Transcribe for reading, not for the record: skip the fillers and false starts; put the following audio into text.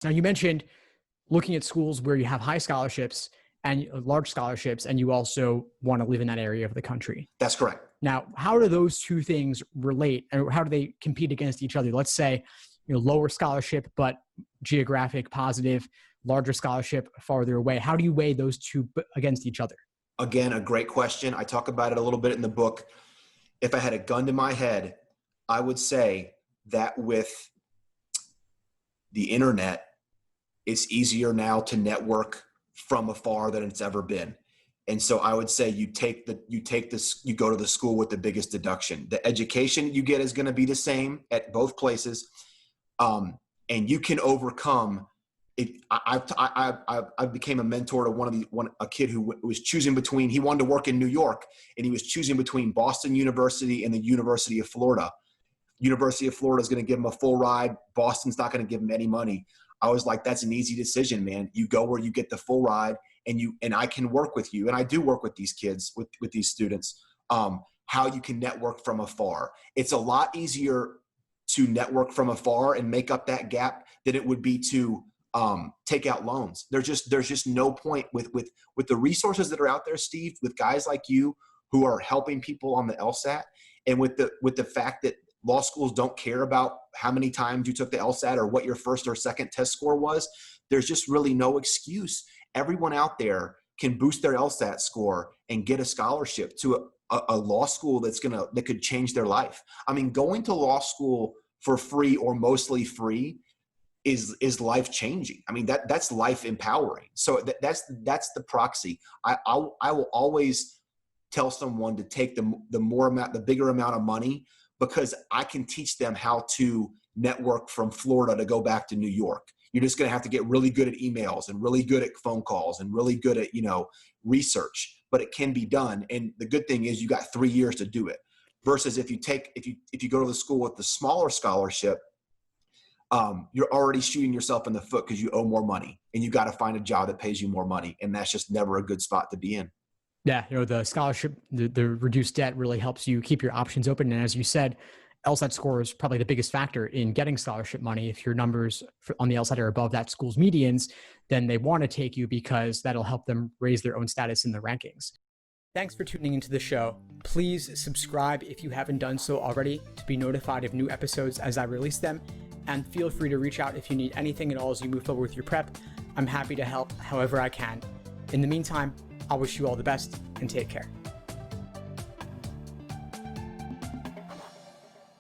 Now, you mentioned looking at schools where you have high scholarships and large scholarships, and you also want to live in that area of the country. That's correct. Now, how do those two things relate, and how do they compete against each other? Let's say, lower scholarship, but geographic positive, larger scholarship farther away. How do you weigh those two against each other? Again, a great question. I talk about it a little bit in the book. If I had a gun to my head, I would say that with the internet, it's easier now to network from afar than it's ever been. And so I would say you go to the school with the biggest deduction. The education you get is going to be the same at both places. And you can overcome it. I became a mentor to a kid who was choosing between, he wanted to work in New York, and he was choosing between Boston University and the University of Florida. University of Florida is going to give him a full ride. Boston's not going to give him any money. I was like, that's an easy decision, man. You go where you get the full ride, and I can work with you. And I do work with these kids, with these students, how you can network from afar. It's a lot easier to network from afar and make up that gap than it would be to take out loans. There's just no point with the resources that are out there, Steve, with guys like you who are helping people on the LSAT, and with the fact that law schools don't care about how many times you took the LSAT or what your first or second test score was. There's just really no excuse. Everyone out there can boost their LSAT score and get a scholarship to a law school that could change their life. I mean, going to law school for free or mostly free is life changing. I mean, that's life empowering. So that's the proxy. I will always tell someone to take the bigger amount of money, because I can teach them how to network from Florida to go back to New York. You're just going to have to get really good at emails and really good at phone calls and really good at, research, but it can be done. And the good thing is you got 3 years to do it, versus if you go to the school with the smaller scholarship, you're already shooting yourself in the foot because you owe more money, and you got to find a job that pays you more money. And that's just never a good spot to be in. Yeah, the scholarship, the reduced debt really helps you keep your options open. And as you said, LSAT score is probably the biggest factor in getting scholarship money. If your numbers on the LSAT are above that school's medians, then they want to take you because that'll help them raise their own status in the rankings. Thanks for tuning into the show. Please subscribe if you haven't done so already to be notified of new episodes as I release them. And feel free to reach out if you need anything at all as you move forward with your prep. I'm happy to help however I can. In the meantime, I wish you all the best and take care.